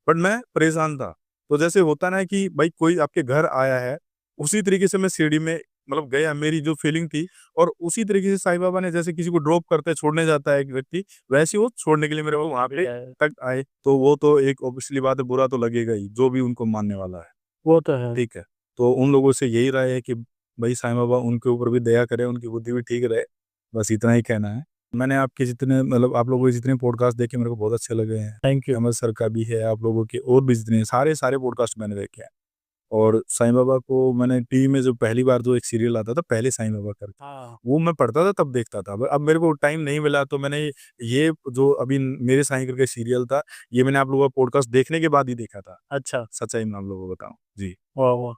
But मैं परेशान था। तो जैसे होता ना कि भाई कोई आपके घर आया है, उसी तरीके से मैं शिरडी में मतलब गया, मेरी जो फीलिंग थी और उसी तरीके से साईं बाबा ने जैसे किसी को ड्रॉप करते हैं, छोड़ने जाता है एक व्यक्ति, वैसे ही वो छोड़ने के लिए मेरे को वहाँ पे है। तक आए। तो वो तो एक ऑब्वियसली बात है, बुरा तो लगेगा ही, जो भी उनको मानने वाला है। वो तो है। ठीक है। तो उन लोगों से यही राय है कि भाई साईं बाबा उनके ऊपर भी दया करें, उनकी बुद्धि भी ठीक रहे। बस इतना ही कहना है। मैंने आपके जितने मतलब आप लोगों के जितने पॉडकास्ट देखे मेरे को बहुत अच्छे लगे हैं। Thank you. अहमद सर का भी है, आप लोगों के और भी जितने सारे पॉडकास्ट मैंने देखे हैं। और साईं बाबा को मैंने टीवी में जो पहली बार जो एक सीरियल आता था, पहले साईं बाबा करके, हाँ। वो मैं पढ़ता था तब देखता था। अब मेरे को टाइम नहीं मिला तो मैंने ये जो अभी मेरे साईं करके सीरियल था, ये मैंने आप लोगों का पॉडकास्ट देखने के बाद ही देखा था। अच्छा। सच्चाई में आप लोगों को बताऊँ। जी। वाह वाह।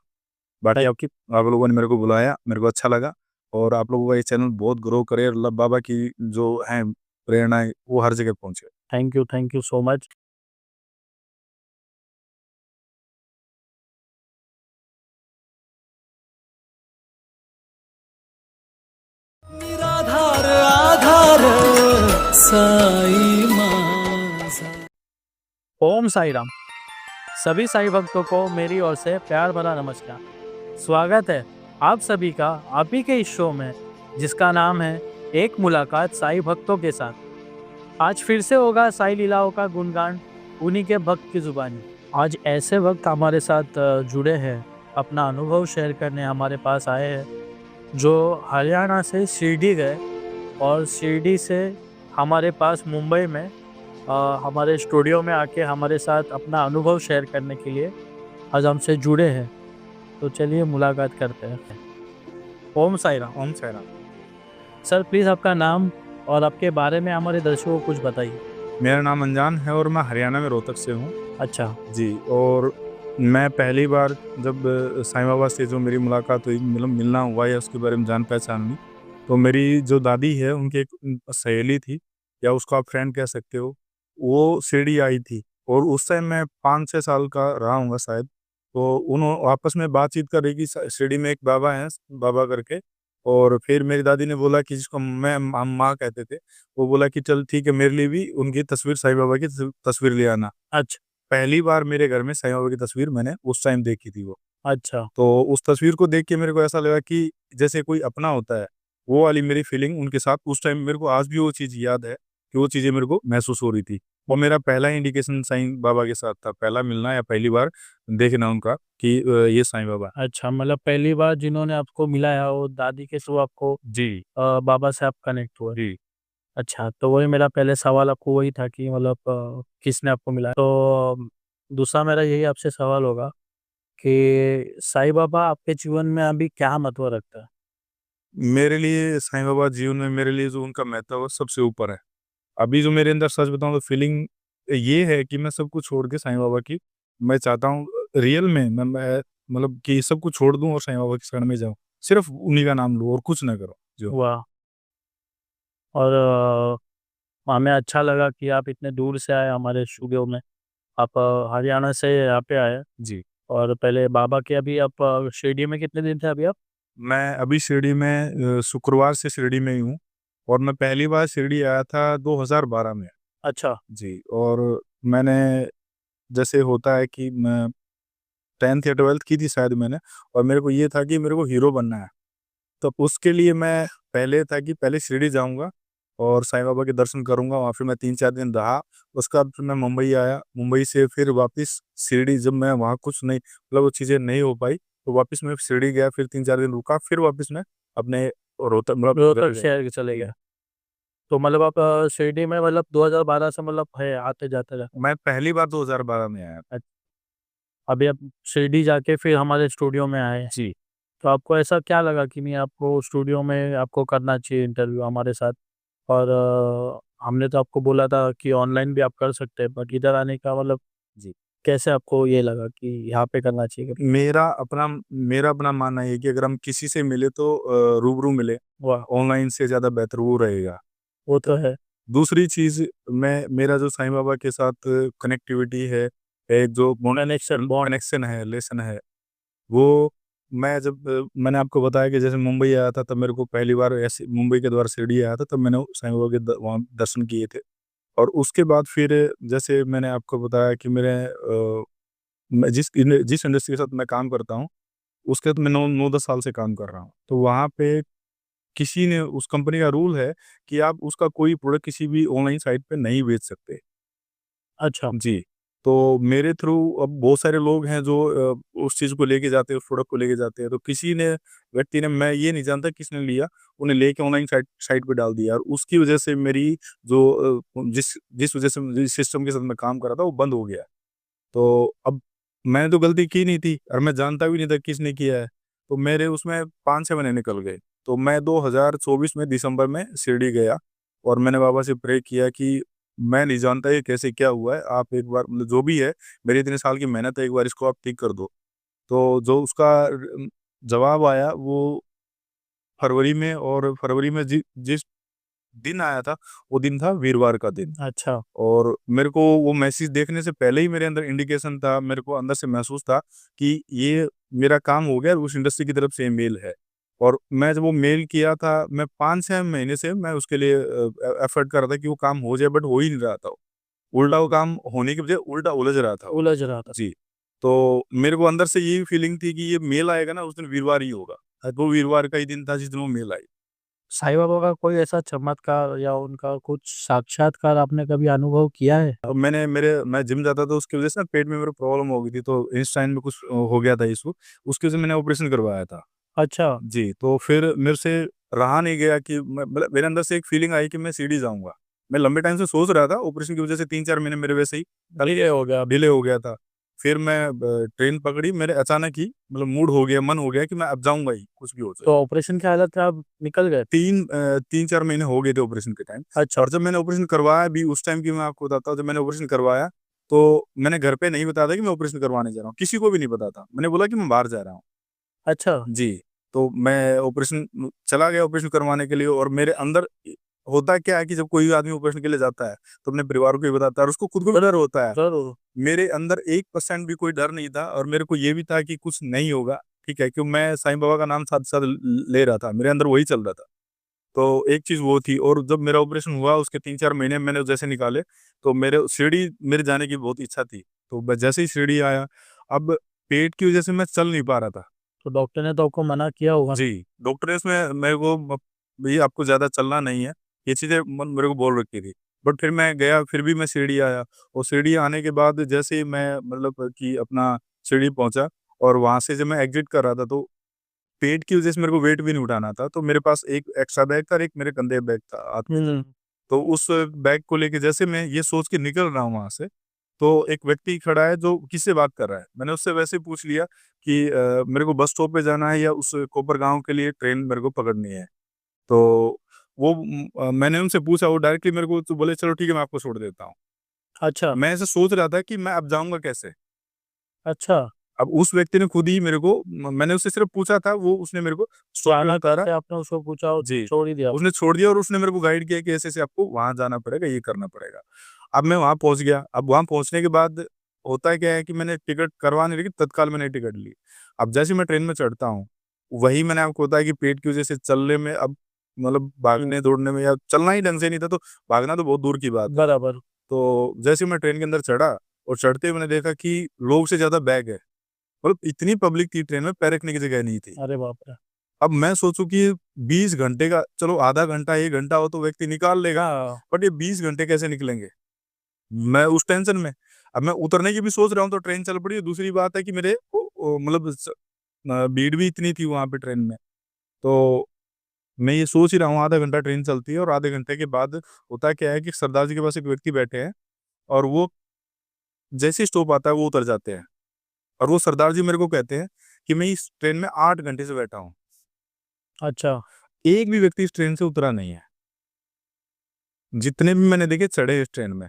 बाकी थैंक आपकी आप लोगों ने मेरे को बुलाया, मेरे को अच्छा लगा और आप लोगों का ये चैनल बहुत ग्रो करे और अल्लाह बाबा की जो है प्रेरणाएँ वो हर जगह पहुँचे। Thank you so much. निराधार आधार साई माझा। ओम साई राम। सभी साई भक्तों को मेरी ओर से प्यार भरा नमस्कार। स्वागत है आप सभी का आप ही के इस शो में, जिसका नाम है एक मुलाकात साई भक्तों के साथ। आज फिर से होगा साई लीलाओं का गुणगान उन्हीं के भक्त की जुबानी। आज ऐसे वक्त हमारे साथ जुड़े हैं, अपना अनुभव शेयर करने हमारे पास आए हैं, जो हरियाणा से शिरडी गए और शिरडी से हमारे पास मुंबई में हमारे स्टूडियो में आके हमारे साथ अपना अनुभव शेयर करने के लिए आज हमसे जुड़े हैं। तो चलिए मुलाकात करते हैं। ओम साई राम। ओम साई राम। सर प्लीज़ आपका नाम और आपके बारे में हमारे दर्शकों को कुछ बताइए। मेरा नाम अनजान है और मैं हरियाणा में रोहतक से हूँ। अच्छा। जी। और मैं पहली बार जब साईं बाबा से जो मेरी मुलाकात हुई, मतलब मिलना हुआ या उसके बारे में जान पहचान हुई, तो मेरी जो दादी है उनकी एक सहेली थी या उसको आप फ्रेंड कह सकते हो, वो शिरडी आई थी और उस टाइम मैं 5-6 साल का रहा हूँगा शायद। तो उन्हों आपस में बातचीत कर रही कि शिरडी में एक बाबा हैं, बाबा करके। और फिर मेरी दादी ने बोला कि जिसको हम माँ कहते थे, वो बोला कि चल ठीक है, मेरे लिए भी उनकी तस्वीर साईं बाबा की तस्वीर ले आना। अच्छा। पहली बार मेरे घर में साईं बाबा की तस्वीर मैंने उस टाइम देखी थी वो। अच्छा। तो उस तस्वीर को देख के मेरे को ऐसा लगा कि जैसे कोई अपना होता है, वो वाली मेरी फीलिंग उनके साथ उस टाइम मेरे को आज भी वो चीज़ याद है कि वो चीज़ें मेरे को महसूस हो रही थी। और मेरा पहला इंडिकेशन साईं बाबा के साथ था, पहला मिलना या पहली बार देखना उनका कि ये साईं बाबा है। अच्छा, मतलब पहली बार जिन्होंने आपको मिलाया वो दादी के थ्रू आपको जी, बाबा से आप कनेक्ट हुए। जी। अच्छा, तो वही मेरा पहले सवाल आपको वही था कि मतलब किसने आपको मिलाया? तो दूसरा मेरा यही आपसे सवाल होगा कि साईं बाबा आपके जीवन में अभी क्या महत्व रखता है? मेरे लिए साईं बाबा जीवन में मेरे लिए जो उनका महत्व है वो सबसे ऊपर है। अभी जो मेरे अंदर सच बताऊँ तो फीलिंग ये है कि मैं सब कुछ छोड़ के साईं बाबा की मैं चाहता हूँ रियल में मैं मतलब कि सब कुछ छोड़ दूँ और साईं बाबा की शरण में जाऊँ। सिर्फ़ उन्हीं का नाम लूँ और कुछ ना करो। जो वाह! और हमें अच्छा लगा कि आप इतने दूर से आए हमारे स्टूडियो में। आप हरियाणा से यहाँ पे आए जी। और पहले बाबा के अभी आप शिरडी में कितने दिन थे अभी आप? मैं अभी शिरडी में शुक्रवार से शिरडी में ही हूँ और मैं पहली बार शिरडी आया था 2012 में। अच्छा। जी। और मैंने जैसे होता है कि मैं 10th या 12th की थी शायद मैंने, और मेरे को ये था कि मेरे को हीरो बनना है। तो उसके लिए मैं पहले था कि पहले शिरडी जाऊँगा और साईं बाबा के दर्शन करूँगा, वहाँ फिर मैं 3-4 दिन रहा। उसके बाद फिर मैं मुंबई आया, मुंबई से फिर वापस शिरडी। जब मैं वहाँ कुछ नहीं मतलब वो चीज़ें नहीं हो पाई, तो वापस मैं शिरडी गया, फिर 3-4 दिन रुका, फिर वापस मैं अपने रोहतक मतलब घर रोहतक गया। शहर के चले जी। गए। तो मतलब आप शिरडी में मतलब 2012 से मतलब है आते-जाते रहे। मैं पहली बार 2012 में आया। अभी आप शिरडी जाके फिर हमारे स्टूडियो में आए। जी। तो आपको ऐसा क्या लगा कि नहीं आपको स्टूडियो में आपको करना चाहिए इंटरव्यू हमारे साथ? और हमने तो आपको बोला था कि ऑनलाइन भी आप कर सकते हैं, बट इधर आने का मतलब जी। कैसे आपको ये लगा कि यहाँ पे करना चाहिए? मेरा अपना मेरा अपना मानना ये है कि अगर हम किसी से मिले तो रूबरू मिले, वाह! ऑनलाइन से ज़्यादा बेहतर वो रहेगा। वो तो है। दूसरी चीज़ मैं मेरा जो साईं बाबा के साथ कनेक्टिविटी है, एक जो कनेक्शन, बॉन्ड। कनेक्शन है, रिलेशन है, वो मैं जब मैंने आपको बताया कि जैसे मुंबई आया था तब मेरे को पहली बार ऐसे मुंबई के द्वारा शिरडी आया था, तब मैंने साईं बाबा के वहाँ दर्शन किए थे। और उसके बाद फिर जैसे मैंने आपको बताया कि मैं जिस इंडस्ट्री के साथ मैं काम करता हूँ, उसके साथ मैं 9-10 साल से काम कर रहा हूँ। तो वहाँ पे किसी ने उस कंपनी का रूल है कि आप उसका कोई प्रोडक्ट किसी भी ऑनलाइन साइट पे नहीं बेच सकते। अच्छा। जी, तो मेरे थ्रू अब बहुत सारे लोग हैं जो उस चीज़ को लेके जाते हैं, उस प्रोडक्ट को लेके जाते हैं। तो किसी ने व्यक्ति ने, मैं ये नहीं जानता किसने लिया, उन्हें लेके ऑनलाइन साइट साइट पे डाल दिया और उसकी वज़ह से मेरी जो जिस जिस वज़ह से जिस सिस्टम के साथ मैं काम कर रहा था, वो बंद हो गया। तो अब मैंने तो गलती की नहीं थी और मैं जानता भी नहीं था किसने किया है। तो मेरे उसमें 5-6 महीने निकल गए। तो मैं 2024 में दिसंबर में शिरडी गया और मैंने बाबा से प्रे किया कि मैं नहीं जानता ये कैसे क्या हुआ है, आप एक बार मतलब जो भी है, मेरी इतने साल की मेहनत है, एक बार इसको आप ठीक कर दो। तो जो उसका जवाब आया वो फरवरी में, और फरवरी में जिस दिन आया था, वो दिन था वीरवार का दिन। अच्छा। और मेरे को वो मैसेज देखने से पहले ही मेरे अंदर इंडिकेशन था, मेरे को अंदर से महसूस था कि ये मेरा काम हो गया और उस इंडस्ट्री की तरफ से मेल है। और मैं जब वो मेल किया था, मैं 5-6 महीने से मैं उसके लिए एफर्ट कर रहा था कि वो काम हो जाए, बट हो ही नहीं रहा था। उल्टा वो काम होने की बजाय उल्टा उलझ रहा था वो। उलझ रहा था। जी, तो मेरे को अंदर से यही फीलिंग थी कि ये मेल आएगा ना, उस दिन वीरवार ही होगा। वो वीरवार का ही दिन था जिस दिन वो मेल आई। साईं बाबा का कोई ऐसा चमत्कार या उनका कुछ साक्षात्कार आपने कभी अनुभव किया है? अब मैं जिम जाता था, उसकी वज़ह से ना पेट में मेरे प्रॉब्लम हो गई थी, तो इंटेस्टाइन में कुछ हो गया था इश्यू, उसकी वज़ह से मैंने ऑपरेशन करवाया था। अच्छा। जी, तो फिर मेरे से रहा नहीं गया कि मैं मतलब मेरे अंदर से एक फीलिंग आई कि मैं शिरडी जाऊँगा। मैं लंबे टाइम से सोच रहा था, ऑपरेशन की वज़ह से 3-4 महीने मेरे वैसे ही डिले हो गया। डिले हो गया था। फिर मैं ट्रेन पकड़ी, मेरे अचानक ही मतलब मूड हो गया, मन हो गया कि मैं अब जाऊँगा ही, कुछ भी हो जाए। तो ऑपरेशन की हालत में आप निकल गए? 3-4 महीने हो गए थे ऑपरेशन के टाइम। अच्छा। और जब मैंने ऑपरेशन करवाया भी, उस टाइम की मैं आपको बताता हूँ, जब मैंने ऑपरेशन करवाया, तो मैंने घर पे नहीं बताया था कि मैं ऑपरेशन करवाने जा रहा हूँ, किसी को भी नहीं पता था। मैंने बोला कि मैं बाहर जा रहा हूँ। अच्छा। जी, तो मैं चला गया ऑपरेशन करवाने के लिए, और मेरे अंदर होता क्या है कि जब कोई आदमी ऑपरेशन के लिए जाता है, तो अपने परिवार को भी बताता है और उसको खुद को भी डर होता है। ज़रूर। मेरे अंदर 1% भी कोई डर नहीं था और मेरे को ये भी था कि कुछ नहीं होगा, ठीक है? क्यों मैं साईं बाबा का नाम साथ-साथ ले रहा था, मेरे अंदर वही चल रहा था। तो एक चीज़ वो थी, और जब मेरा ऑपरेशन हुआ उसके 3-4 महीने मैंने जैसे निकाले, तो मेरे शिरडी मेरे जाने की बहुत इच्छा थी। तो मैं जैसे ही शिरडी आया, अब पेट की वज़ह से मैं चल नहीं पा रहा था। तो डॉक्टर ने तो आपको मना किया होगा? जी, डॉक्टर ने इसमें मेरे को भई आपको ज़्यादा चलना नहीं है, ये चीज़ें मेरे को बोल रखी थी। बट फिर मैं गया, फिर भी मैं शिरडी आया, और शिरडी आने के बाद जैसे ही मैं मतलब कि अपना शिरडी पहुँचा, और वहाँ से जब मैं एग्ज़िट कर रहा था, तो पेट की वज़ह से मेरे को वेट भी नहीं उठाना था, तो मेरे पास एक एक्स्ट्रा बैग था और एक मेरे कंधे पे बैग था हाथ में। हुँ। तो उस बैग को लेके जैसे मैं ये सोच के निकल रहा हूँ वहाँ से, तो एक व्यक्ति खड़ा है जो किससे बात कर रहा है। मैंने उससे वैसे ही पूछ लिया कि मेरे को बस स्टॉप पे जाना है या उस कोपरगाँव के लिए ट्रेन मेरे को पकड़नी है। तो मैंने उनसे पूछा, वो डायरेक्टली मेरे को तो बोले चलो ठीक है, मैं आपको छोड़ देता हूँ। अच्छा। मैं ऐसे सोच रहा था कि मैं अब जाऊँगा कैसे? अच्छा। अब उस व्यक्ति ने खुद ही मेरे को मैंने उससे सिर्फ़ पूछा था, वो उसने मेरे को स्टॉप पे जाना उतारा। कैसे आपने उसको पूछा और जी, छोड़ ही दिया? उसने छोड़ दिया और उसने मेरे को गाइड किया कि ऐसे-ऐसे आपको वहाँ जाना पड़ेगा, ये करना पड़ेगा। अब मैं वहाँ पहुँच गया, अब वहाँ पहुँचने के बाद होता क्या है कि मैंने टिकट करवा नहीं रखी, तत्काल मैंने टिकट ली। अब जैसे ही मैं ट्रेन में चढ़ता हूँ, वही मैंने आपको बताया कि पेट की वज़ह से चलने में, अब मतलब हुँ। भागने-दौड़ने में या चलना ही ढंग से नहीं था, तो भागना तो बहुत दूर की बात है। बराबर। तो जैसे ही मैं ट्रेन के अंदर चढ़ा, और चढ़ते ही मैंने देखा कि लोग से ज़्यादा बैग है। मतलब इतनी पब्लिक थी ट्रेन में, पैर रखने की जगह नहीं थी। अरे बाप रे! अब मैं सोचूँ कि 20 घंटे का, चलो आधा घंटा, 1 घंटा हो तो व्यक्ति निकाल लेगा, हाँ। बट ये 20 घंटे कैसे निकलेंगे? मैं उस टेंशन में, अब मैं उतरने की भी सोच रहा हूँ तो ट्रेन चल पड़ी है। दूसरी बात है कि मेरे मतलब भीड़ भी इतनी थी वहाँ पे ट्रेन में। तो मैं ये सोच ही रहा हूँ, आधा घंटा ट्रेन चलती है और आधे घंटे के बाद होता क्या है कि सरदार जी के पास एक व्यक्ति बैठे हैं, और वो जैसे ही स्टॉप आता है वो उतर जाते हैं, और वो सरदार जी मेरे को कहते हैं कि मैं इस ट्रेन में 8 घंटे से बैठा हूँ। अच्छा। एक भी व्यक्ति इस ट्रेन से उतरा नहीं है। जितने भी मैंने देखे चढ़े इस ट्रेन में,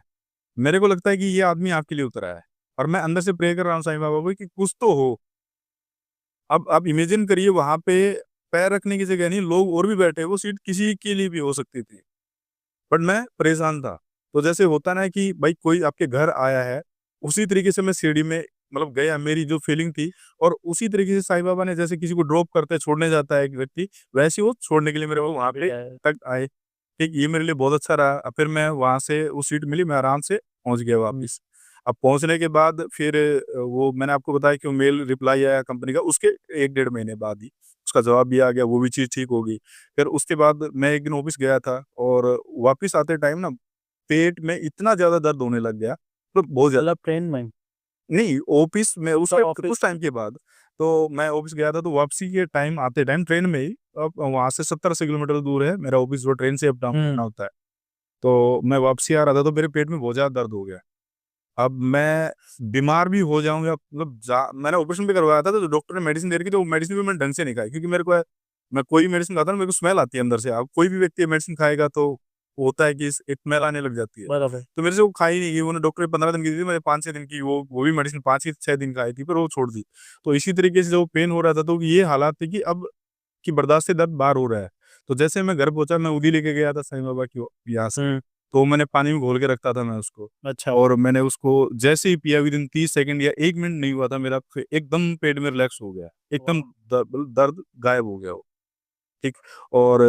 मेरे को लगता है कि ये आदमी आपके लिए उतरा है, और मैं अंदर से प्रे कर रहा हूँ साईं बाबा को कि कुछ तो हो। अब आप इमेजिन करिए, वहाँ पे पैर रखने की जगह नहीं, लोग और भी बैठे हैं, वो सीट किसी के लिए भी हो सकती थी। बट मैं परेशान था। तो जैसे होता ना है कि भाई कोई आपके घर आया है, उसी तरीके से मैं सीढ़ी में मतलब गया, मेरी जो फीलिंग थी, और उसी तरीके से साईं बाबा ने जैसे किसी को ड्रॉप करते छोड़ने जाता है एक व्यक्ति, वैसे ही वो छोड़ने के लिए मेरे को वहाँ पे है। तक आए। ठीक, ये मेरे लिए बहुत अच्छा रहा। फिर मैं वहाँ से वो सीट मिली, मैं आराम से पहुँच गया वापस। अब पहुँचने के बाद फिर वो मैंने आपको बताया कि वो मेल रिप्लाई आया कंपनी का, उसके 1 डेढ़ महीने बाद ही उसका जवाब भी आ गया, वो भी चीज़ ठीक हो गई। फिर उसके बाद मैं एक दिन ऑफ़िस गया था और वापस आते टाइम ना पेट में इतना ज़्यादा दर्द होने लग गया, मतलब बहुत ज़्यादा। मतलब ट्रेन में? नहीं, ऑफ़िस में अच्छा, ऑफिस उस टाइम के बाद, तो मैं ऑफ़िस गया था तो वापसी के टाइम आते टाइम ट्रेन में ही, अब वहाँ से 70-80 किलोमीटर दूर है मेरा ऑफ़िस, जो ट्रेन से अप डाउन करना होता है। तो मैं वापसी आ रहा था तो मेरे पेट में बहुत ज़्यादा दर्द हो गया। अब मैं बीमार भी हो जाऊँ या मतलब जा मैंने ऑपरेशन भी करवाया था, तो डॉक्टर ने मेडिसिन दे रखी थी, वो मेडिसिन भी मैंने ढंग से नहीं खाई, क्योंकि मेरे को मैं कोई भी मेडिसिन खाता हूँ, मेरे को स्मेल आती है अंदर से। अब कोई भी व्यक्ति मेडिसिन खाएगा तो होता है कि इस एक स्मेल आने लग जाती है। बराबर। तो मेरे से वो खाई नहीं गई, उन्होंने डॉक्टर ने 15 दिन की दी थी, मैंने 5-6 दिन की वो भी मेडिसिन 5 ही 6 दिन खाई थी, फिर वो छोड़ दी। तो इसी तरीके से जो पेन हो रहा था, तो ये हालात थे कि अब कि बर्दाश्त से दर्द बाहर हो रहा है। तो जैसे मैं घर पहुँचा, मैं उदी लेके गया था साईं बाबा की यहाँ से, तो मैंने पानी में घोल के रखता था मैं उसको, अच्छा। और मैंने उसको जैसे ही पिया विदिन 30 सेकंड या 1 मिनट नहीं हुआ था, मेरा एकदम पेट में रिलैक्स हो गया। एकदम दर्द गायब हो गया वो, ठीक। और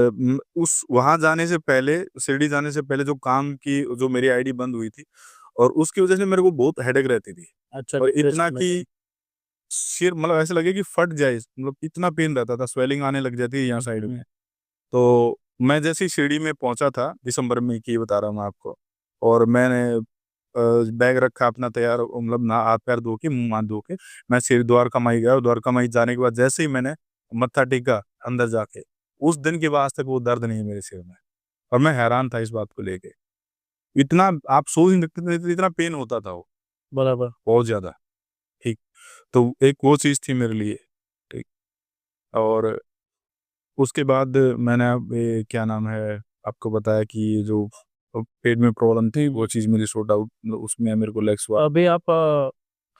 उस वहाँ जाने से पहले, शिरडी जाने से पहले जो काम की जो मेरी आईडी बंद हुई थी, और उसकी वज़ह से मेरे को बहुत हेडेक रहती थी। अच्छा, और इतना डिप्रेशन में थे। कि सिर मतलब ऐसा लगे कि फट जाए, मतलब इतना पेन रहता था, स्वेलिंग आने लग जाती है यहाँ साइड में। तो मैं जैसे ही शिरडी में पहुँचा था, दिसंबर में की बता रहा हूँ मैं आपको, और मैंने बैग रखा अपना तैयार, मतलब ना हाथ-पैर धो के, मुँह-हाथ धो के, मैं सीधे द्वारका माई गया, और द्वारका माई जाने के बाद जैसे ही मैंने मत्था टेका अंदर जाके, उस दिन के बाद आज तक वो दर्द नहीं है मेरे सिर में, और मैं हैरान था इस बात को लेके। इतना आप सोच नहीं सकते थे, इतना पेन होता था वो, बराबर। बहुत ज़्यादा, ठीक। तो एक वो चीज़ थी मेरे लिए, ठीक। और उसके बाद मैंने अब क्या नाम है, आपको बताया कि ये जो पेट में प्रॉब्लम थी, वो चीज़ मेरी सॉर्ट आउट, उसमें मेरे को रिलैक्स हुआ। अभी आप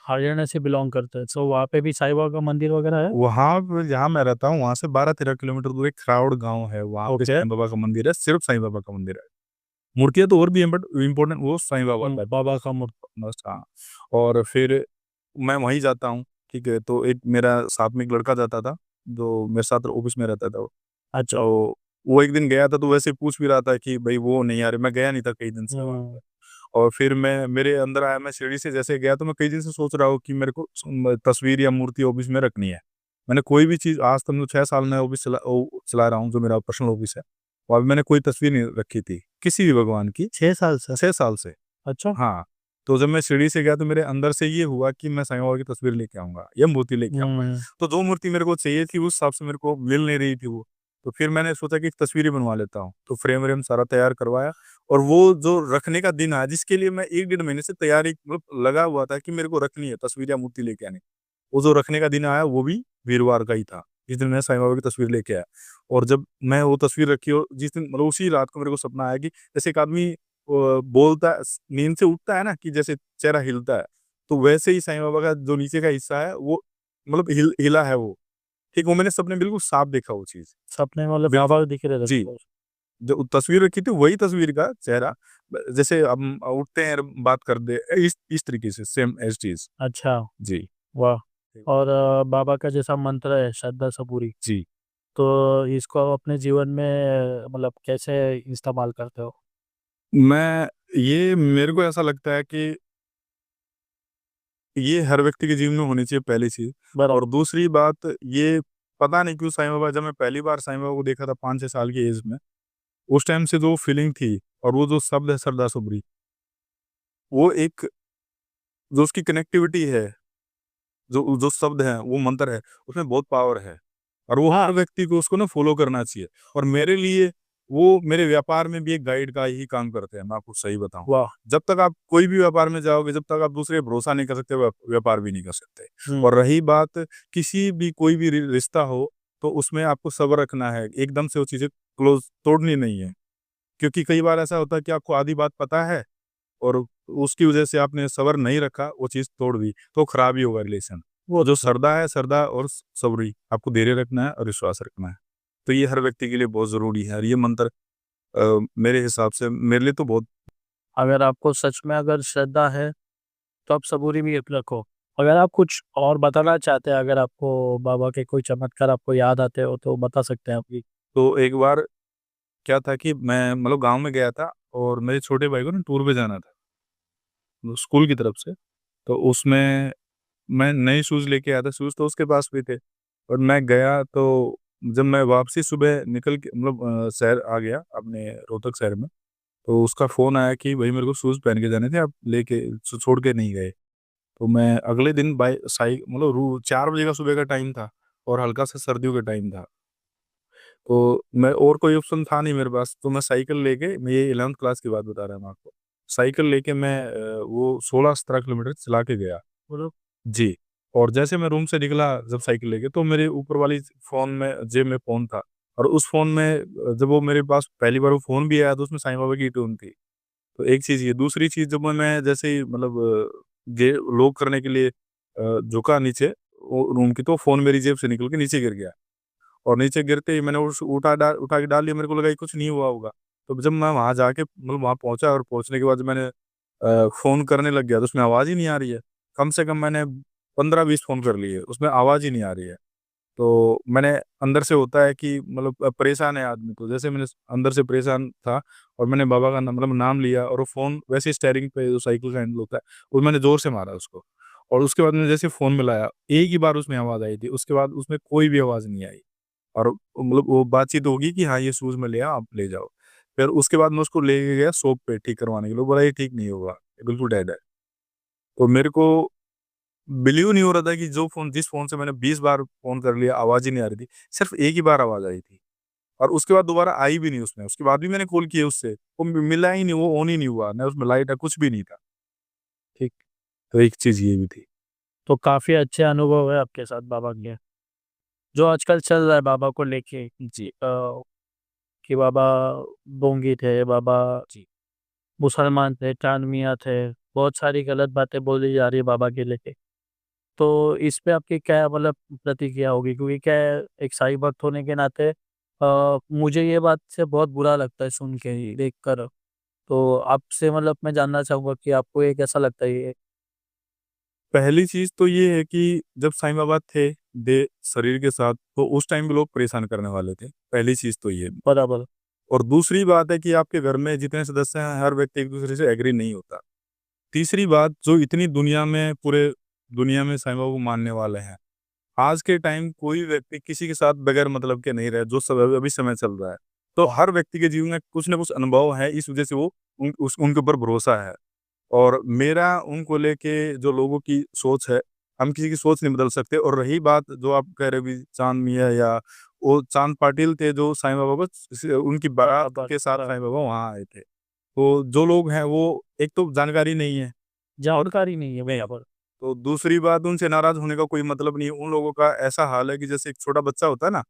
हरियाणा से बिलोंग करते हैं, तो वहाँ पे भी साईं बाबा का मंदिर वगैरह है? वहाँ पे जहाँ मैं रहता हूँ, वहाँ से 12-13 किलोमीटर दूर एक खरावड़ गाँव है, वहाँ पे ओके। साईं बाबा का मंदिर है, सिर्फ साईं बाबा का मंदिर है। मूर्तियाँ तो और भी हैं, बट इम्पोर्टेंट वो साईं बाबा का है, बाबा का मूर्ति। बस, हाँ। और फिर मैं वहीं जाता हूँ, ठीक है? तो एक मेरा साथ में एक लड़का जाता था, जो मेरे साथ ऑफ़िस में रहता था वो। अच्छा। तो वो एक दिन गया था, तो वैसे पूछ भी रहा था कि भई वो नहीं आ रहे, मैं गया नहीं था कई दिन से वहाँ पे। और फिर मैं मेरे अंदर आया, मैं सीढ़ी से जैसे गया, तो मैं कई दिन से सोच रहा हूँ कि मेरे को तस्वीर या मूर्ति ऑफ़िस में रखनी है। मैंने कोई भी चीज़ आज तक, मैं 6 साल में ऑफ़िस चला रहा हूँ, जो मेरा पर्सनल ऑफ़िस है। वहाँ पे मैंने कोई तस्वीर नहीं रखी थी, किसी भी भगवान की, 6 साल से? 6 साल से। अच्छा। हाँ, तो जब मैं सीढ़ी से गया, तो मेरे अंदर से ये हुआ कि मैं साईं बाबा की तस्वीर लेके आऊँगा या मूर्ति लेके आऊँगा। तो जो मूर्ति मेरे को चाहिए थी, उस हिसाब से मेरे को मिल नहीं रही थी वो। तो फिर मैंने सोचा कि एक तस्वीर ही बनवा लेता हूँ। तो फ्रेम-व्रेम सारा तैयार करवाया, और वो जो रखने का दिन आया, जिसके लिए मैं 1 डेढ़ महीने से तैयारी मतलब लगा हुआ था कि मेरे को रखनी है तस्वीर या मूर्ति लेके आनी है। वो जो रखने का दिन आया, वो भी वीरवार का ही था, जिस दिन मैं साईं बाबा की तस्वीर लेके आया। और जब मैं वो तस्वीर रखी, और जिस दिन मतलब उसी रात को मेरे को सपना आया कि जैसे एक आदमी बोलता है, नींद से उठता है ना, कि जैसे चेहरा हिलता है, तो वैसे ही साईं बाबा का जो नीचे का हिस्सा है, वो मतलब हिला है वो। ठीक, वो मैंने सपने में बिल्कुल साफ देखा वो चीज़। सपने में मतलब बिल बाबा दिख रहे थे जी, आपको? जो तस्वीर रखी थी, वही तस्वीर का चेहरा, जैसे हम उठते हैं, बात करते हैं, इस तरीके से सेम एज़ इट इज़। अच्छा, जी। वाह! और बाबा का जैसा मंत्र है श्रद्धा सबूरी, जी। तो इसको आप अपने जीवन में मतलब कैसे इस्तेमाल करते हो? मैं ये मेरे को ऐसा लगता है कि ये हर व्यक्ति के जीवन में होनी चाहिए, पहली चीज़। बराबर। और दूसरी बात, ये पता नहीं क्यों साईं बाबा, जब मैं पहली बार साईं बाबा को देखा था 5-6 साल की एज में, उस टाइम से जो फीलिंग थी, और वो जो शब्द है सरदा सबरी, वो एक जो उसकी कनेक्टिविटी है, जो जो शब्द है, वो मंत्र है, उसमें बहुत पावर है। और वो हर व्यक्ति को उसको ना फ़ॉलो करना चाहिए। और मेरे लिए वो मेरे व्यापार में भी एक गाइड का ही काम करते हैं, मैं आपको सही बताऊँ। वाह! जब तक आप कोई भी व्यापार में जाओगे, जब तक आप दूसरे पे भरोसा नहीं कर सकते, व्यापार भी नहीं कर सकते। हुँ। और रही बात, किसी भी कोई भी रिश्ता हो, तो उसमें आपको सब्र रखना है, एकदम से वो चीज़ें क्लोज़ तोड़नी नहीं है। क्योंकि कई बार ऐसा होता है कि आपको आधी बात पता है, और उसकी वजह से आपने सब्र नहीं रखा, वो चीज़ तोड़ दी, तो खराब ही होगा रिलेशन। वो जो सरदा है, सरदा और सबरी, आपको धैर्य रखना है और विश्वास रखना है। तो ये हर व्यक्ति के लिए बहुत ज़रूरी है, और ये मंत्र मेरे हिसाब से मेरे लिए तो बहुत। अगर आपको सच में अगर श्रद्धा है, तो आप सबूरी भी रखो। अगर आप कुछ और बताना चाहते हैं, अगर आपको बाबा के कोई चमत्कार आपको याद आते हो, तो बता सकते हैं आप भी। तो एक बार क्या था कि मैं मतलब गाँव में गया था और मेरे छोटे भाई को ना टूर पे जाना था, वो स्कूल की तरफ से। तो उसमें मैं नए शूज़ लेके आया था, शूज़ तो उसके पास भी थे और मैं गया तो जब मैं वापसी सुबह निकल के मतलब शहर आ गया अपने रोहतक शहर में, तो उसका फ़ोन आया कि भई मेरे को शूज़ पहन के जाने थे, आप लेके छोड़ के नहीं गए। तो मैं अगले दिन बाय मतलब रू 4 बजे का सुबह का टाइम था और हल्का-सा सर्दियों का टाइम था। तो मैं और कोई ऑप्शन था नहीं मेरे पास, तो मैं साइकिल लेके मैं ये 11th क्लास की बात बता रहा हूँ आपको। साइकिल लेके मैं वो 16-17 किलोमीटर चला के गया। बोलो। जी, और जैसे मैं रूम से निकला जब साइकिल लेके तो मेरे ऊपर वाली फ़ोन में जेब में फ़ोन था और उस फ़ोन में जब वो मेरे पास पहली बार वो फ़ोन भी आया तो उसमें साईं बाबा की ट्यून थी। तो एक चीज़ ये, दूसरी चीज़ जब मैं जैसे ही मतलब गे लॉक करने के लिए झुका नीचे वो रूम की, तो फ़ोन मेरी जेब से निकल के नीचे गिर गया और नीचे गिरते ही मैंने उठा के डाल लिया, मेरे को लगा कि कुछ नहीं हुआ होगा। तो जब मैं वहाँ जाके मतलब वहाँ पहुँचा और पहुँचने के बाद जब मैंने फ़ोन करने लग गया तो उसमें आवाज़ ही नहीं आ रही है। कम से कम मैंने 15-20 फ़ोन कर लिए, उसमें आवाज़ ही नहीं आ रही है। तो मैंने अंदर से होता है कि मतलब परेशान है आदमी, तो जैसे मैंने अंदर से परेशान था और मैंने बाबा का मतलब नाम लिया और वो फ़ोन वैसे ही स्टीयरिंग पे जो साइकिल का हैंडल होता है, वो मैंने ज़ोर से मारा उसको और उसके बाद मैंने जैसे फ़ोन मिलाया, एक ही बार उसमें आवाज़ आई थी, उसके बाद उसमें कोई भी आवाज़ नहीं आई और मतलब वो बातचीत होगी कि हाँ, ये शूज़ मैं लिया, आप ले जाओ। फिर उसके बाद मैं उसको लेके गया शॉप पे ठीक करवाने के लिए, वो बोला ये ठीक नहीं होगा, ये बिल्कुल डेड है। तो मेरे को बिलीव नहीं हो रहा था कि जिस फ़ोन से मैंने 20 बार फ़ोन कर लिया, आवाज़ ही नहीं आ रही थी, सिर्फ़ एक ही बार आवाज़ आई थी और उसके बाद दोबारा आई भी नहीं उसमें, उसके बाद भी मैंने कॉल किए उससे, वो मिला ही नहीं, वो ऑन ही नहीं हुआ, ना उसमें लाइट है, कुछ भी नहीं था। ठीक, तो एक चीज़ ये भी थी। तो काफ़ी अच्छे अनुभव है आपके साथ बाबा के। जो आजकल चल रहा है बाबा को लेके जी, कि बाबा ढोंगी थे, बाबा जी। मुसलमान थे, चांद मियाँ थे, बहुत सारी गलत बातें बोली जा रही है बाबा के लेके। तो इस पे आपकी क्या मतलब प्रतिक्रिया होगी? क्योंकि क्या है, एक साईं भक्त होने के नाते मुझे ये बात से बहुत बुरा लगता है सुन के ही, देखकर। तो आपसे मतलब मैं जानना चाहूँगा कि आपको ये कैसा लगता है ये? पहली चीज़ तो ये है कि जब साईं बाबा थे शरीर के साथ, तो उस टाइम भी लोग परेशान करने वाले थे, पहली चीज़ तो ये। बराबर। और दूसरी बात है कि आपके घर में जितने सदस्य हैं, हर व्यक्ति एक-दूसरे से एग्री नहीं होता। तीसरी बात, जो इतनी दुनिया में पूरे दुनिया में साईं बाबा को मानने वाले हैं, आज के टाइम कोई व्यक्ति किसी के साथ बगैर मतलब के नहीं रहे, जो अभी समय चल रहा है। तो हर व्यक्ति के जीवन में कुछ न कुछ अनुभव है, इस वजह से वो उनके ऊपर भरोसा है। और मेरा उनको लेके जो लोगों की सोच है, हम किसी की सोच नहीं बदल सकते। और रही बात जो आप कह रहे हो अभी चाँद मियाँ या वो चाँद पाटिल थे जो साईं बाबा को उनकी बारात बराबर, के साथ बराबर। साईं बाबा वहाँ आए थे। तो जो लोग हैं वो एक तो जानकारी नहीं है। जानकारी नहीं है नहीं, बराबर। तो दूसरी बात, उनसे नाराज़ होने का कोई मतलब नहीं है। उन लोगों का ऐसा हाल है कि जैसे एक छोटा बच्चा होता है ना,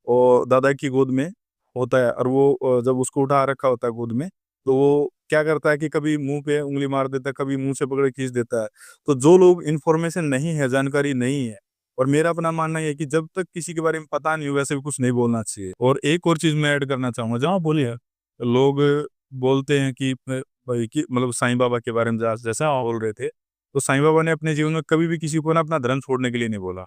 वो दादा की गोद में होता है और वो जब उसको उठा रखा होता है गोद में, तो वो क्या करता है कि कभी मुँह पे उँगली मार देता है, कभी मुँह से पकड़ के खींच देता है। तो जो लोग इन्फॉर्मेशन नहीं है, जानकारी नहीं है, और मेरा अपना मानना ये है कि जब तक किसी के बारे में पता नहीं हो, वैसे भी कुछ नहीं बोलना चाहिए। और एक और चीज़ मैं ऐड करना चाहूँगा, जहाँ बोलिए, लोग बोलते हैं कि भाई कि मतलब साईं बाबा के बारे में जैसा आप बोल रहे थे, तो साईं बाबा ने अपने जीवन में कभी भी किसी को ना अपना धर्म छोड़ने के लिए नहीं बोला।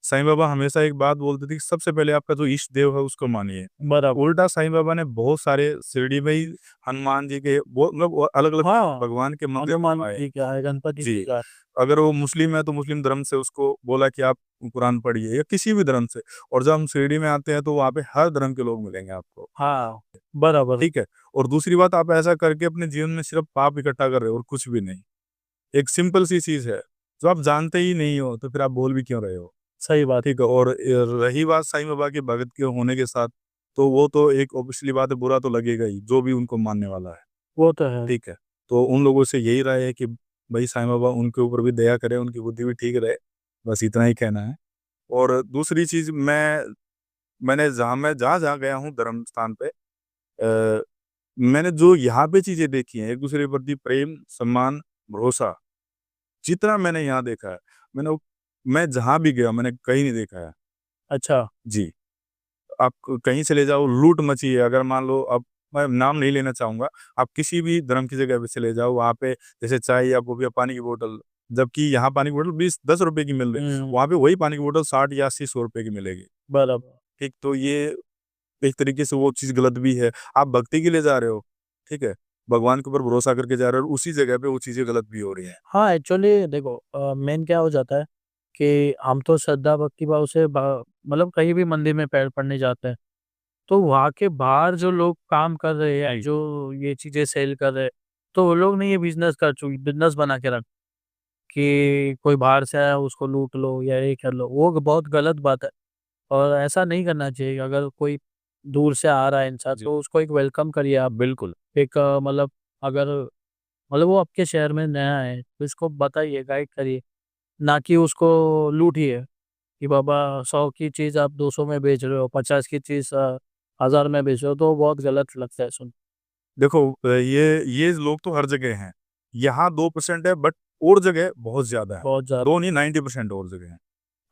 साईं बाबा हमेशा एक बात बोलते थे कि सबसे पहले आपका जो इष्ट देव है उसको मानिए। बराबर। उल्टा साईं बाबा ने बहुत सारे शिरडी में ही हनुमान जी के वो मतलब वो अलग-अलग हाँ, भगवान के मंदिर हनुमान बनवाए। जी का है, गणपति जी जी, का है। अगर वो मुस्लिम है तो मुस्लिम धर्म से उसको बोला कि आप कुरान पढ़िए या किसी भी धर्म से। और जब हम शिरडी में आते हैं तो वहाँ पे हर धर्म के लोग मिलेंगे आपको। हाँ, बराबर। ठीक है? और दूसरी बात, आप ऐसा करके अपने जीवन में सिर्फ़ पाप इकट्ठा कर रहे हो और कुछ भी नहीं। एक सिंपल सी चीज़ है, जो आप जानते ही नहीं हो, तो फिर आप बोल भी क्यों रहे हो? सही बात। ठीक है? और रही बात साईं बाबा के भगत के होने के साथ, तो वो तो एक ऑब्वियसली बात है, बुरा तो लगेगा ही, जो भी उनको मानने वाला है। वो तो है। ठीक है? तो उन लोगों से यही राय है कि भई साईं बाबा उनके ऊपर भी दया करें, उनकी बुद्धि भी ठीक रहे, बस इतना ही कहना है। और दूसरी चीज़, मैं जहाँ-जहाँ गया हूँ धर्म स्थान पे, मैंने जो यहाँ पे चीज़ें देखी हैं, एक-दूसरे के प्रति प्रेम, सम्मान, भरोसा, जितना मैंने यहाँ देखा है, मैं जहाँ भी गया मैंने कहीं नहीं देखा है। अच्छा। जी, आप कहीं चले जाओ, लूट मची है। अगर मान लो, अब मैं नाम नहीं लेना चाहूँगा, आप किसी भी धर्म की जगह पे चले जाओ, वहाँ पे जैसे चाय या कॉफ़ी या पानी की बोतल, जबकि यहाँ पानी की बोतल 20-10 रुपए की मिल रही है, हुँ, वहाँ पे वही पानी की बोतल 60 या 80-100 रुपए की मिलेगी। बराबर। ठीक, तो ये एक तरीके से वो चीज़ गलत भी है। आप भक्ति के लिए जा रहे हो, ठीक है? भगवान के ऊपर भरोसा करके जा रहे हो और उसी जगह पे वो चीज़ें गलत भी हो रही हैं। हाँ, एक्चुअली देखो मेन क्या हो जाता है कि हम तो श्रद्धा भक्ति भाव से मतलब कहीं भी मंदिर में पैर पड़ने जाते हैं, तो वहाँ के बाहर जो लोग काम कर रहे हैं, जो ये चीज़ें सेल कर रहे हैं, तो वो लोग ने ये बिज़नेस बना के रख कि कोई बाहर से आया उसको लूट लो या ये कर लो, वो बहुत गलत बात है और ऐसा नहीं करना चाहिए। अगर कोई दूर से आ रहा है इंसान जी। तो उसको एक वेलकम करिए आप। बिल्कुल। एक मतलब अगर मतलब वो आपके शहर में नया है तो इसको बताइए, गाइड करिए, ना कि उसको लूटिए कि बाबा 100 की चीज़ आप 200 में बेच रहे हो, 50 की चीज़ 1000 में बेच रहे हो, तो बहुत गलत लगता है सुन। देखो ये लोग तो हर जगह हैं। यहाँ 2% है बट और जगह बहुत ज़्यादा है। बहुत ज़्यादा 2 नहीं 90% और जगह हैं।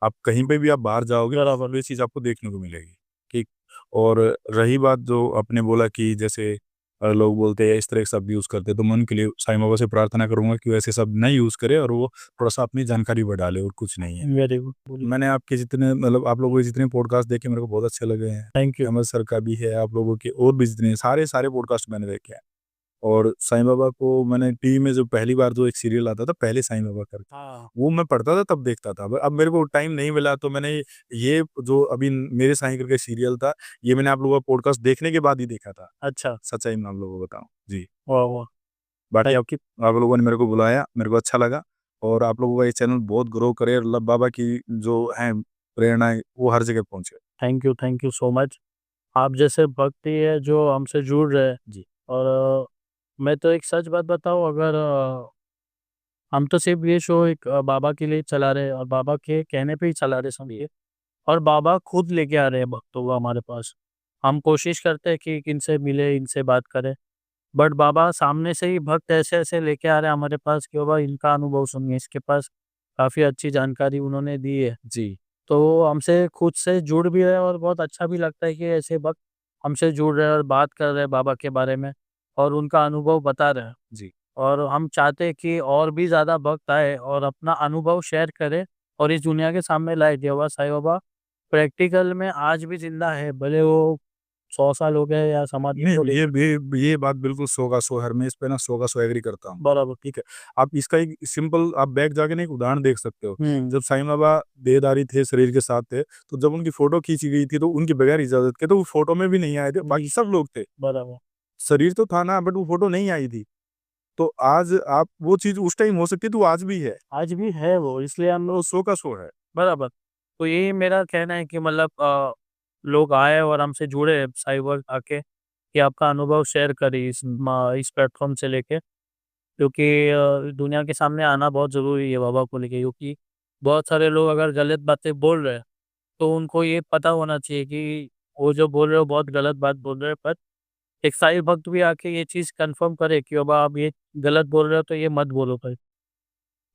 आप कहीं पे भी आप बाहर जाओगे बराबर। ये चीज़ आपको देखने को मिलेगी, ठीक? और रही बात जो आपने बोला कि जैसे लोग बोलते हैं इस तरह के शब्द यूज़ करते हैं, तो मैं उनके लिए साईं बाबा से प्रार्थना करूँगा कि वो ऐसे शब्द नहीं यूज़ करे और वो थोड़ा-सा अपनी जानकारी बढ़ा ले और कुछ नहीं है। वेरी गुड, बोलिए। मैंने आपके जितने मतलब आप लोगों के जितने पॉडकास्ट देखे मेरे को बहुत अच्छे लगे हैं। Thank you. अहमद सर का भी है, आप लोगों के और भी जितने सारे पॉडकास्ट मैंने देखे हैं। और साईं बाबा को मैंने टीवी में जो पहली बार जो एक सीरियल आता था पहले साईं बाबा करके, हाँ, वो मैं पढ़ता था तब देखता था। अब मेरे को टाइम नहीं मिला तो मैंने ये जो अभी मेरे साईं करके सीरियल था, ये मैंने आप लोगों का पॉडकास्ट देखने के बाद ही देखा था। अच्छा, सच्चाई में आप लोगों को बताऊँ। जी। वाह, वाह! बाकी थैंक आपकी आप लोगों ने मेरे को बुलाया, मेरे को अच्छा लगा और आप लोगों का ये चैनल बहुत ग्रो करे और अल्लाह बाबा की जो है प्रेरणाएँ वो हर जगह पहुँचे। Thank you so much. आप जैसे भक्त ही है जो हमसे जुड़ रहे हैं जी। और मैं तो एक सच बात बताऊँ, अगर हम तो सिर्फ़ ये शो एक बाबा के लिए चला रहे हैं और बाबा के कहने पे ही चला रहे समझिए, और बाबा खुद लेके आ रहे हैं भक्तों को हमारे पास। हम कोशिश करते हैं कि इनसे मिले, इनसे बात करें, बट बाबा सामने से ही भक्त ऐसे-ऐसे लेके आ रहे हैं हमारे पास कि बाबा इनका अनुभव सुनिए, इसके पास काफ़ी अच्छी जानकारी उन्होंने दी है। जी। तो हमसे खुद से जुड़ भी रहे हैं और बहुत अच्छा भी लगता है कि ऐसे भक्त हमसे जुड़ रहे हैं और बात कर रहे हैं बाबा के बारे में और उनका अनुभव बता रहे हैं। जी। और हम चाहते हैं कि और भी ज़्यादा भक्त आए और अपना अनुभव शेयर करें और इस दुनिया के सामने लाए कि बाबा साईं बाबा प्रैक्टिकल में आज भी ज़िंदा है, भले वो 100 साल हो गए या समाधि नहीं, हो गई। ये बात बिल्कुल 100 का 100 है, मैं इस पे ना 100 का 100 एग्री करता हूँ। बराबर। ठीक है? आप इसका एक सिंपल आप बैक जाके ना एक उदाहरण देख सकते हो। हुँ, जब साईं बाबा देहधारी थे, शरीर के साथ थे, तो जब उनकी फ़ोटो खींची गई थी, तो उनके बगैर इजाज़त के तो वो फ़ोटो में भी नहीं आए थे, बाकी सब लोग थे। बराबर। शरीर तो था ना, बट वो फ़ोटो नहीं आई थी। तो आज आप वो चीज़ उस टाइम हो सकती है, तो वो आज भी है। आज भी है वो, इसलिए हम तो 100 का 100 है। बराबर। तो यही मेरा कहना है कि मतलब लोग आए और हमसे जुड़े साइबर आके कि आपका अनुभव शेयर करें इस प्लेटफ़ॉर्म से लेके, क्योंकि दुनिया के सामने आना बहुत ज़रूरी है बाबा को लेके, क्योंकि बहुत सारे लोग अगर गलत बातें बोल रहे हैं, तो उनको ये पता होना चाहिए कि वो जो बोल रहे हो बहुत गलत बात बोल रहे हैं, पर एक साईं भक्त भी आके ये चीज़ कन्फर्म करे कि बाबा आप ये गलत बोल रहे हो तो ये मत बोलो भाई,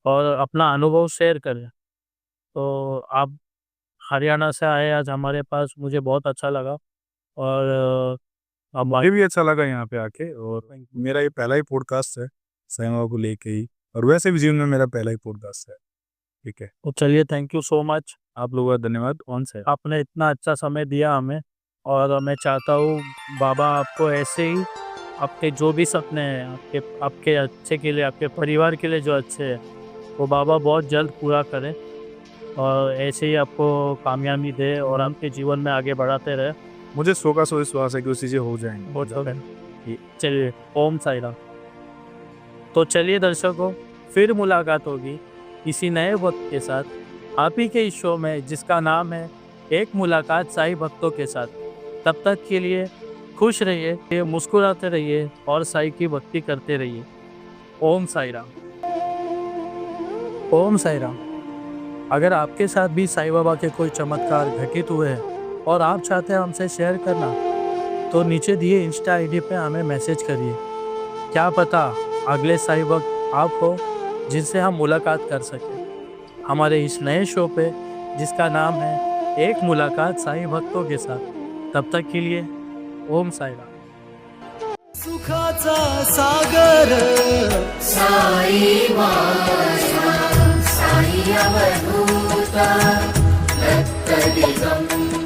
और अपना अनुभव शेयर करें। तो आप हरियाणा से आए आज हमारे पास, मुझे बहुत अच्छा लगा और अब मुझे भी अच्छा लगा यहाँ पे आके और मेरा ये पहला ही पॉडकास्ट है, साईं बाबा को लेके ही और वैसे भी जीवन में मेरा पहला ही पॉडकास्ट है। ठीक है? तो चलिए, थैंक यू सो मच। आप लोगों का धन्यवाद। ऑन से। आपने इतना अच्छा समय दिया हमें और मैं चाहता हूँ बाबा आपको ऐसे ही आपके जो भी सपने हैं, आपके आपके अच्छे के लिए, आपके परिवार के लिए जो अच्छे हैं, वो बाबा बहुत जल्द पूरा करें और ऐसे ही आपको कामयाबी दे और आपके जीवन में आगे बढ़ाते रहे। मुझे 100 का 100 विश्वास है कि वो चीज़ें हो जाएँगी। बहुत जल्द। चलिए, ओम साईं राम। तो चलिए दर्शकों, फिर मुलाकात होगी किसी नए वक्त के साथ, आप ही के इस शो में जिसका नाम है एक मुलाकात साईं भक्तों के साथ। तब तक के लिए खुश रहिए, मुस्कुराते रहिए और साईं की भक्ति करते रहिए। ओम साईं राम। ओम साईं राम। अगर आपके साथ भी साईं बाबा के कोई चमत्कार घटित हुए हैं और आप चाहते हैं हमसे शेयर करना, तो नीचे दिए इंस्टा आईडी पे हमें मैसेज करिए। क्या पता अगले साईं भक्त आप हो जिनसे हम मुलाकात कर सकें हमारे इस नए शो पे जिसका नाम है एक मुलाकात साईं भक्तों के साथ। तब तक के लिए ओम साईं राम। सुखाचा सागर साई माझा साई अवधूता दत्त दिगंबरा